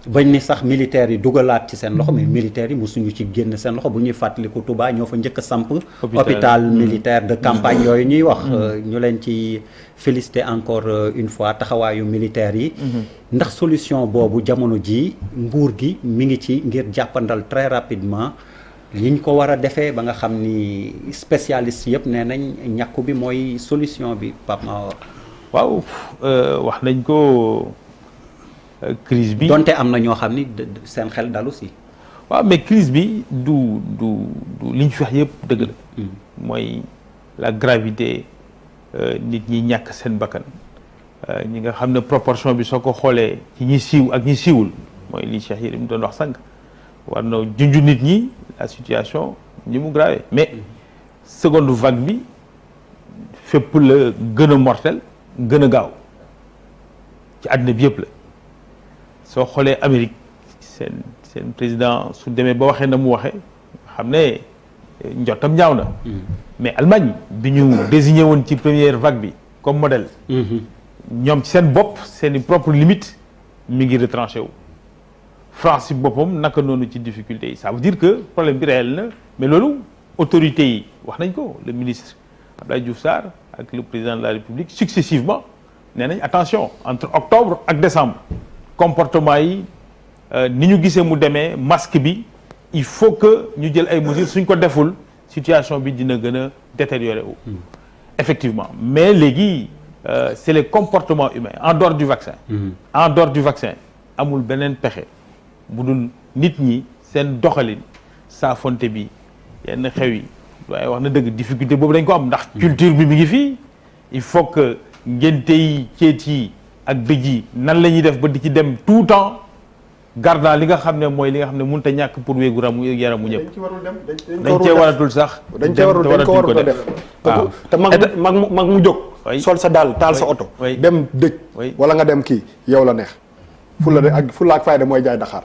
bañ ni sax militaires yi dugalaat ci seen loxo mais militaires yi mosuñu ci génn seen loxo bu ñuy fàttaliku Touba ñoo fa njëkk a samp hôpital militaire de campagne yooyu ñuy wax ñu leen ci féliciter encore une fois taxawaayu militaires yi ndax solution boobu jamono ji nguur gi mi ngi ci ngir jàppandal très rapidement liñ ko war a defee ba nga xam ni spécialiste yëpp nee nañ ñàkku bi mooy solution bi Pape Mahawa. waaw wax nañ ko crise bi donte am na ñoo xam ni seen xel dalu si. waaw mais crise bi du li ñu fi wax yëpp dëgg la. mooy la gravité nit ñi ñàkk seen bakkan ñi nga xam ne proportion bi soo ko xoolee ci ñi siiw ak ñi siiwul mooy li Cheikh Yérim doon wax sànq war na junj nit ñi la situation ñi mu grave mais seconde vague bi fépp la gën a mortel gën a gaaw ci àddina bi yëpp la. soo xoolee Amérique seen président su demee ba waxee na mu waxee xam ne njottam ñaaw na mais Allemagne bi ñu désigné woon ci première vague bi comme modèle ñoom ci seen bopp seeni propre limite mi ngi retranché wu France ci boppam naka noonu ci difficulté yi ça veut dire que problème bi réel na mais loolu autorités yi wax nañ ko le ministre Abdoulaye Diouf Sarr ak le président de la République successivement nee nañ attention entre octobre ak décembre comportement yi ni ñu gisee mu demee masque bi il faut que ñu jël ay mesures suñ ko deful situation bi dina gën a détériorer wu effectivement mais léegi c'est les comportements humains en dehors du vaccin en dehors du vaccin amul beneen pexe bu dul nit ñi seen doxalin saafonte bi yenn xew yi waaye wax na dëgg difficulté boobu dañ ko am ndax culture bi mi ngi fii il faut que ngénte yi ceet yi ak dëj yi nan la ñuy def ba di ci dem tout le temps gardant li nga xam ne mooy li nga xam ne mënut a ñàkk pour wéegu yaramu ñëpp. dañ ci warul dem dañ cee waratul sax. dañ cee warul dañ ko warul def. waaw te mag mu jóg. sol sa daal taal sa oto. dem dëj. wala nga dem kii yow la neex. fulla ak fayda mooy jaay Dakar.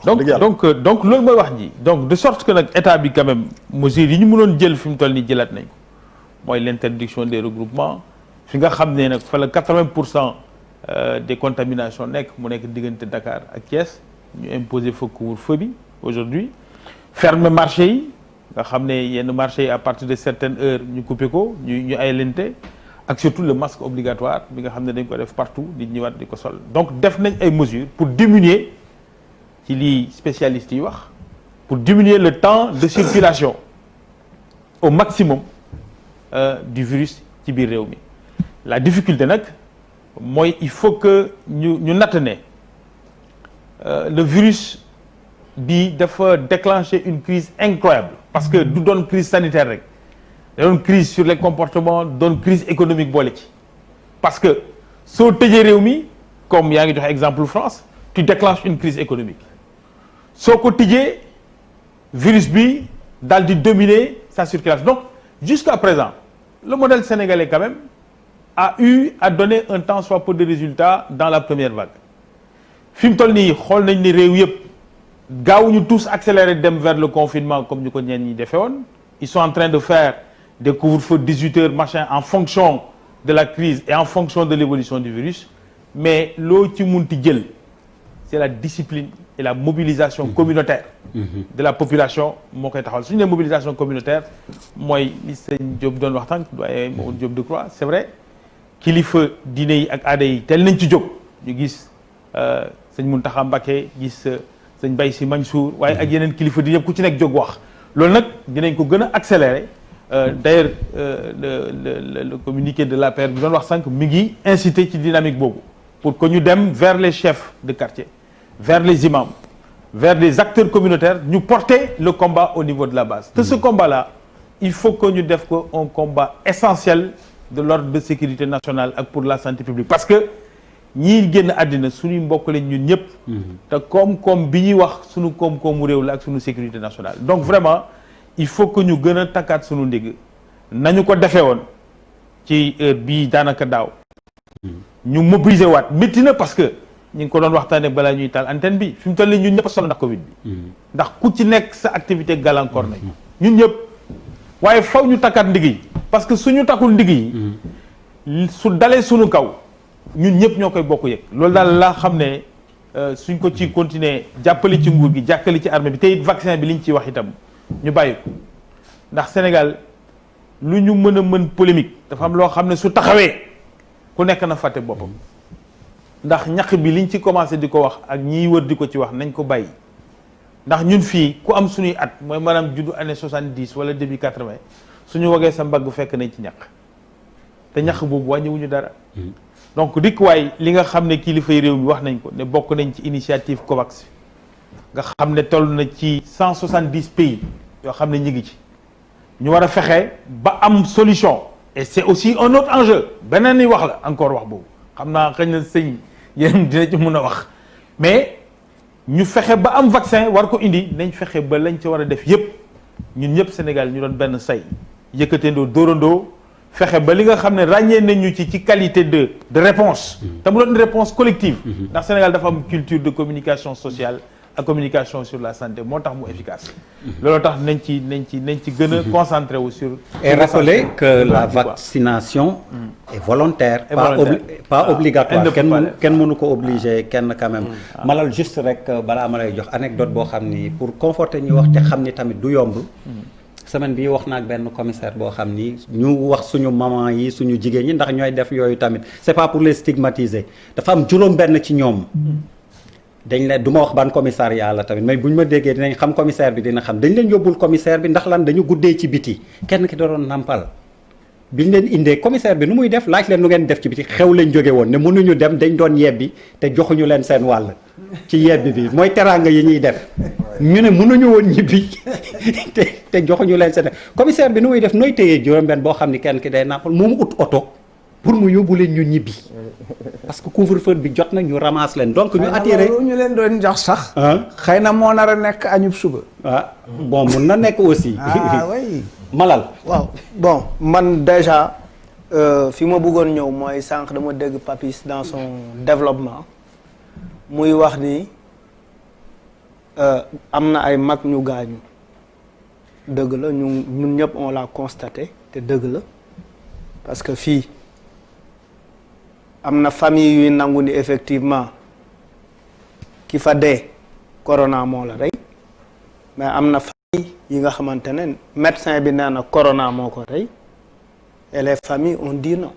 donc loolu mooy wax ji donc de sorte que nag état bi quand même mesures yi ñu mënoon jël fi mu toll nii jëlaat nañ ko mooy l'interdiction des regroupements fi nga xam ne nag fa la 80% des contaminations nekk mu nekk diggante Dakar ak Thiès ñu imposer fa couvre-feu bi aujourd'hui fermer marché yi nga xam ne yenn marché yi à partir de certaines heures ñu couper ko ñu ay lente ak surtout le masque obligatoire bi nga xam ne dañ ko def partout di ñëwaat di ko sol donc def nañ ay mesures pour diminuer ci lii spécialistes yi wax pour diminuer le temps de circulation au maximum du virus ci biir réew mi la difficulté nag mooy il faut que ñu natt ne le virus bi dafa déclencher une crise incroyable parce que du doon crise sanitaire rek da doon crise sur les comportements doon crise économique boole ci parce que soo tëjee réew mi comme yaa ngi joxe exemple France tu déclenches une crise économique soo ko tijjee virus bi daal di dominer sa circulation donc jusqu'à présent le modèle sénégalais quand même a eu à donner un tant soit peu de résultats dans la première vague fi mu toll nii xool nañ ni réew yëpp gaawuñu tous accélérer dem vers le confinement comme ñu ko ñenn ñi defee woon ils sont en train de faire des couvre-feux 18 heures machin en fonction de la crise et en fonction de l'évolution du virus mais loo ci munti jël c'est la discipline et la mobilisation communautaire de la population moo koy taxawal suñu ne mobilisation communautaire mooy li sëñ Diop doon wax tànk doyen Mamadou Diop Decroix c'est vrai kilifa diine yi ak aada yi teel nañ ci jóg ñu gis sëñ Mountakha Mbacké gis sëñ Baye Sy Mansour waaye ak yeneen kilifa diine yëpp ku ci nekk jóg wax loolu nag dinañ ko gën a accélérer d'ailleurs le communiqué de l'APR bi doon wax sànq mi ngi inciter ci dynamique boobu pour que ñu dem vers les chefs de quartier vers les imams vers les acteurs communautaires ñu porter le combat au niveau de la base te ce combat-là il faut que ñu def ko un combat essentiel de l'ordre de sécurité nationale ak pour la santé publique parce que ñii génn àddina suñuy mbokk lañ ñun ñëpp te koom-koom bi ñuy wax suñu koom-koomu réew la ak suñu sécurité nationale donc vraiment il faut que ñu gën a takkaat suñu ndigg nañu ko defee woon ci heure bii daanaka daaw ñu mobiliser waat métti na parce que ñu ngi ko doon waxtaanee balaa ñuy taal antenne bi fi mu toll nii ñun ñëpp a sonn ndax Covid bi ndax ku ci nekk sa activité gàllankoor nañ ñun ñëpp waaye faw ñu takkaat ndigg yi parce que suñu takkul ndigg yi su dalee suñu kaw ñun ñëpp ñoo koy bokk yëg loolu daal laa xam ne suñ ko ci continuer jàppale ci nguur gi jàkkali ci armée bi te it vaccin bi liñ ciy wax itam ñu bàyyi ko ndax Sénégal lu ñu mën polémique dafa am loo xam ne su taxawee ku nekk na fàtte boppam ndax ñaq bi liñ ci commencé di ko wax ak ñiy wër di ko ci wax nañ ko bàyyi ndax ñun fii ku am suñuy at mooy maanaam juddu année 70 wala début 80 suñu wagee sa mbagg fekk nañ ci ñaq te ñaq boobu wàññiwuñu dara donc rikwaay li nga xam ne kilifay réew mi wax nañ ko ne bokk nañ ci initiative COVAX nga xam ne toll na ci 170 pays yoo xam ne ñi ngi ci ñu war a fexe ba am solution et c'est aussi un autre enjeu beneen ni wax la encore wax boobu xam naa xëy na sëñ yéen dina ci mun a wax mais ñu fexe ba am vaccin war ko indi nañ fexe ba lañ ci war a def yépp ñun ñëpp Sénégal ñu doon benn say yëkkateendoo dóorandoo fexe ba li nga xam ne ràññee nañu ci qualité de réponse te mu doon réponse collective ndax Sénégal dafa am culture de communication sociale ak communication sur la santé moo tax mu efficace loolu tax nañ ci gën a concentré wu sur et rappeler que la vaccination est volontaire pas obligatoire kenn mënu ko obliger kenn quand même Malal juste rek balaa ma lay jox anecdote boo xam ni pour conforter ñu wax te xam ni tamit du yomb semaine bi wax naa ak benn commissaire boo xam ni ñu wax suñu maman yi suñu jigéen ñi ndax ñooy def yooyu tamit c'est pas pour les stigmatiser dafa am juróom benn ci ñoom dañ leen du ma wax ban commissariat la tamit mais bu ñu ma déggee dinañ xam commissaire bi dina xam dañ leen yóbbul commissaire bi ndax lan dañu guddee ci biti kenn ki da doon nampal biñ leen indee commissaire bi nu muy def laaj leen nu ngeen def ci biti xew lañ jóge woon ne mënuñu dem dañ doon yebbi te joxuñu leen seen wàll ci yebbi bi mooy teraanga yi ñuy def ñu ne mënuñu woon ñibbi te joxuñu leen seen commissaire bi nu muy def nooy téyee juróom-benn boo xam ni kenn ki day nampal moomu ut oto pour mu yóbbu leen ñu ñibbi parce que couvre-feu bi jot na ñu ramasse leen donc ñu attiré ñu leen doon jox sax xëy na moo nar a nekk añub suba bon mun na nekk aussi oui Malal waaw bon man déjà fi ma bëggoon ñëw mooy sànq dama dégg Papis dans son développement muy wax ni am na ay mag ñu gaañu dëgg la ñun ñëpp on l'a constaté te dëgg la parce que fii am na famille yuy nangu ni effectivement ki fa dee corona moo la rey mais am na famille yi nga xamante ne médecin bi nee na corona moo ko rey et les familles ont dit non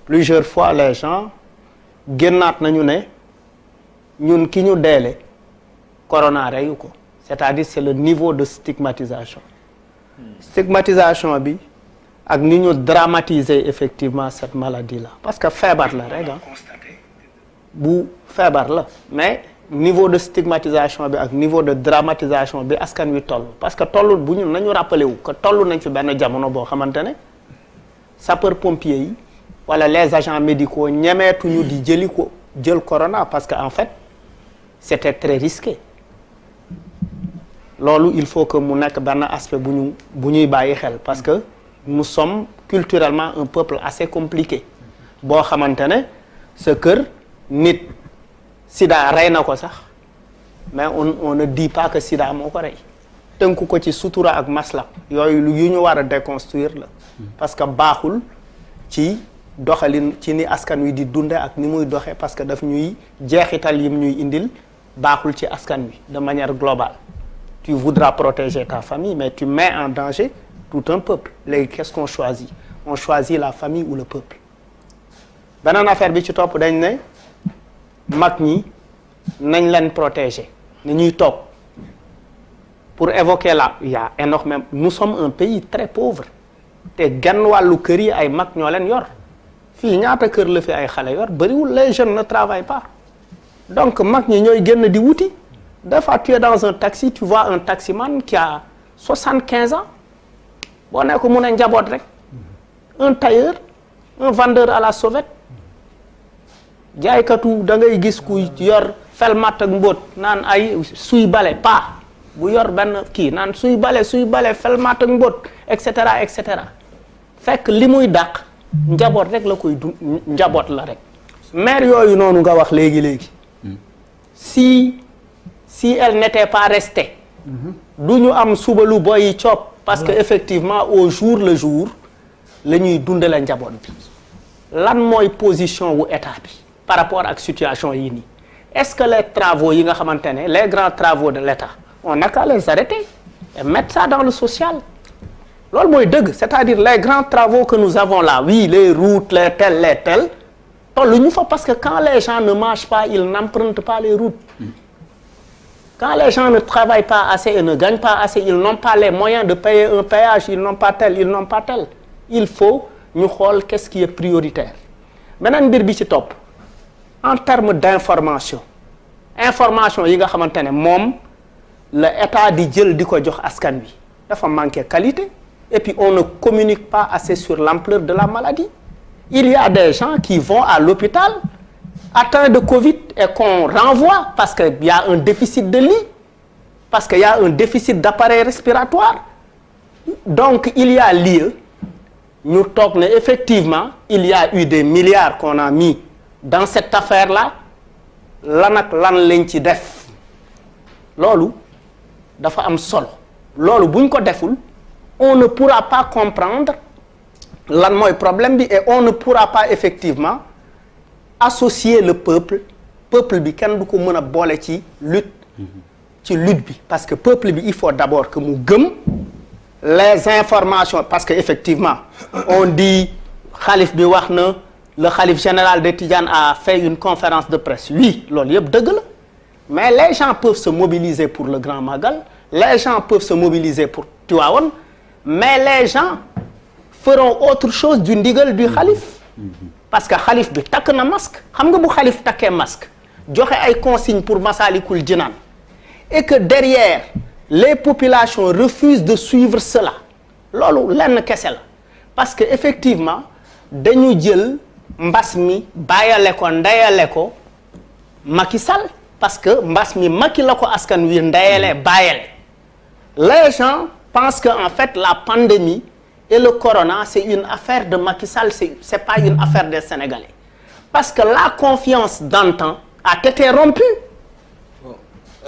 plusieurs fois les gens génnaat nañu ne ñun ki ñu deele corona reyu ko c'est-à-dire c'est le niveau de stigmatisation stigmatisation bi ak ni ñu dramatiser effectivement cette maladie là parce que feebar la rek bu feebar la mais niveau de stigmatisation bi ak niveau de dramatisation bi askan wi toll parce que tollul bu ñu nañu rappelé wu que toll nañ fi benn jamono boo xamante ne sapeur pompier yi wala les agents médicaux ñemeetuñu di jël corona parce que en fait c'était très risqué loolu il faut que mu nekk benn aspect bu ñuy bàyyi xel parce que nous sommes culturellement un peuple assez compliqué boo xamante ne sa kër nit sida rey na ko sax mais on ne dit pas que sida moo ko rey tënku ko ci sutura ak masla yooyu yu ñu war a déconstruire la parce que baaxul ci doxalin ci ni askan wi di dunde ak ni muy doxee parce que daf ñuy jeexital yim ñuy indil baaxul ci askan wi de manière globale tu voudras protéger ta famille mais tu mets en danger tout un peuple léegi qu'est-ce qu'on choisit on choisit la famille ou le peuple beneen affaire bi ci topp dañ ne mag ñi nañ leen protéger ni ñuy toog pour évoquer il y a énormément nous sommes un pays très pauvre te genn wàllu kër yi ay mag ñoo leen yor fii ñaata kër la fi ay xale yor bariwul les jeunes ne travaillent pas donc mag ñi ñooy génn di wuti des fois tu es dans un taxi tu vois un taximan qui a 75 ans boo ne ko mun a njaboot rek un tailleur un vendeur à la sauvette jaaykatu da ngay gis ku yor fel matt ak mbóot naan ay suy bale paa bu yor benn kii naan suy bale fel matt ak mbóot et cetera fekk li muy dàq njaboot rek la koy njaboot la rek mère yooyu noonu nga wax léegi si elle n'était pas restée du ñu am suba lu boy coop parce que effectivement au jour le jour la ñuy dundale njaboot bi lan mooy position wu état bi par rapport ak situation yi nii est-ce que les travaux yi nga xamante ne les grands travaux de l'État on n'a qu'à les arrêter et mettre ça dans le social loolu mooy dëgg c'est-à-dire les grands travaux que nous avons là oui les routes les tels tolluñu fa parce que quand les gens ne mangent pas ils n'empruntent pas les routes quand les gens ne travaillent pas assez et ne gagnent pas assez ils n'ont pas les moyens de payer un péage ils n'ont pas tel il faut ñu xool qu'est-ce qui est prioritaire beneen mbir bi ci topp en termes d'information yi nga xamante ne moom la état di jël di ko jox askan wi dafa manquer qualité et puis on ne communique pas assez sur l'ampleur de la maladie il y a des gens qui vont à l'hôpital atteints de Covid et qu'on renvoie parce que y a un déficit de lit parce que y a un déficit d'appareil respiratoire donc il y a lieu ñu toog ne effectivement il y a eu des milliards qu'on a mis dans cette affaire-là lan ak lan lañ ci def loolu dafa am solo loolu buñ ko deful on ne pourra pas comprendre lan mooy problème bi et on ne pourra pas effectivement associer le peuple bi kenn du ko mën a boole ci lutte bi parce que peuple bi il faut d'abord que mu gëm les informations parce que effectivement on dit xalif bi wax na le khalife général des Tidianes a fait une conférence de presse oui loolu yëpp dëgg la mais les gens peuvent se mobiliser pour le Grand Magal les gens peuvent se mobiliser pour Tivaouane mais les gens feront autre chose du ndigal du khalife parce que khalife bi takk na masque xam nga bu khalife takkee masque joxe ay consignes pour Massalikul Jinaan et que derrière les populations refusent de suivre cela loolu lenn kese la parce que effectivement dañu jël mbas mi bàyyale ko ndeyale ko Macky Sall parce que mbas mi Macky la ko askan wi ndeyale bàyyale les gens pensent que en fait la pandémie et le corona c'est une affaire de Macky Sall c'est pas une affaire des Sénégalais parce que la confiance d'antan a été rompue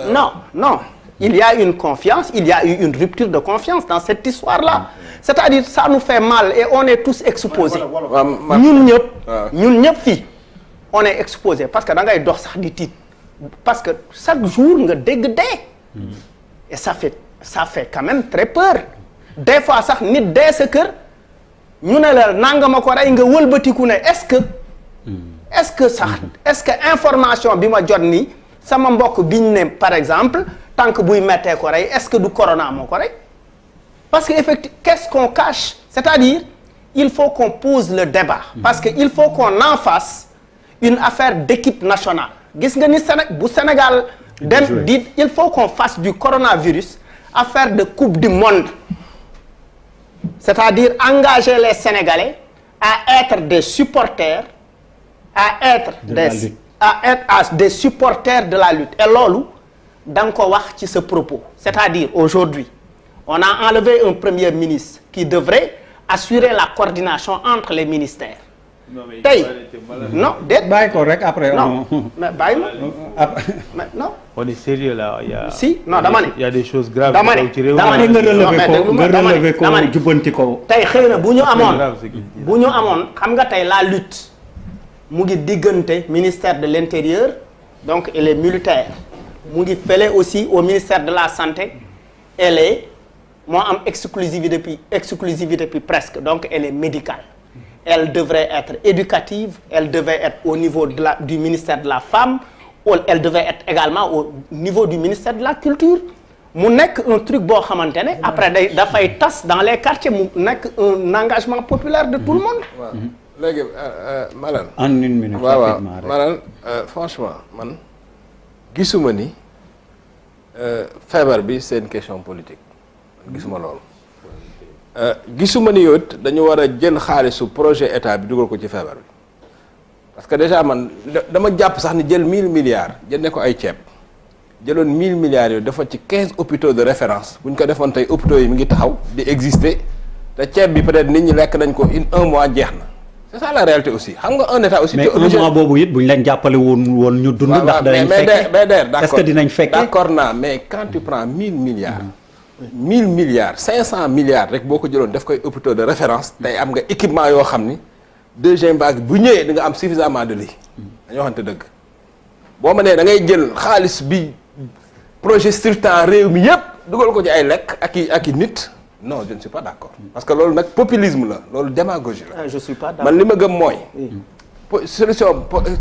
non il y a une confiance il y a eu une rupture de confiance dans cette histoire-là c'est-à-dire ça nous fait mal et on est tous exposés ñun ñëpp fii on est exposés parce que da ngay dox sax di tiit parce que chaque jour nga dégg dee et ça fait quand même très peur des fois sax nit dee sa kër ñu ne la nangama ko rey nga wëlbatiku ne est-ce que information bi ma jot nii sama mbokk biñ ne par exemple tant que buy mettee ko rey est-ce que du corona moo ko rey parce que effectivement qu'est-ce qu'on cache c'est-à-dire il faut qu'on pose le débat parce que il faut qu'on en fasse une affaire d'équipe nationale gis nga ni bu Sénégal dem dit il faut qu'on fasse du coronavirus affaire de coupe du monde c'est-à-dire engager les Sénégalais à être des supporters des supporters de la lutte et loolu da nga ko wax ci ce propos c'est-à-dire aujourd'hui on a enlevé un premier ministre qui devrait assurer la coordination entre les ministères tey non déet bàyyi ko rek après non mais bàyyi ma non on est sérieux là si non dama ne il y a des choses graves dama ne nga relever ko jubbanti ko tey xëy na bu ñu amoon xam nga tey la lutte mu ngi diggante ministère de l'intérieur donc et les militaires mu ngi fële aussi au ministère de la santé elle est moo am exclusivité puis presque donc elle est médicale elle devrait être éducative elle devait être au niveau du ministère de la femme ou elle devait être également au niveau du ministère de la culture mu nekk un truc boo xamante ne après dafay tas dans les quartiers mu nekk un engagement populaire de tout le monde léegi Malal en une minute waaw Malal franchement man gisuma ni feebar bi c'est une question politique gisuma loolu gisuma ni yow dañu war a jël xaalisu projet état bi dugal ko ci feebar bi parce que déjà man dama jàpp sax ni jël 1000 milliards jëndee ko ay ceeb jëloon 1000 milliards yooyu dafa ci 15 hôpitaux de référence bu ñu ko defoon tey hôpitaux yi mi ngi taxaw di exister te ceeb bi peut-être nit ñi lekk nañ ko un mois jeex na c'est ça la réalité aussi xam nga un état aussi. mais un mois boobu it bu ñu leen jàppale woon ñu dund. ndax danañ fekkee est-ce que dinañ fekkee d'accord naa mais quand tu prends 1000 milliards. 1000 milliards 500 milliards rek boo ko jëloon def koy hôpitaux de référence tey am nga équipement yoo xam ni deuxième vague bu ñëwee di nga am suffisamment de lits dañoo waxante dëgg boo ma nee da ngay jël xaalis bi projet structurant réew mi yépp dugal ko ci ay lekk ak i nit non je ne suis pas d'accord parce que loolu nag populisme la loolu démagogie la. Je suis pas d'accord man li ma gëm mooy solution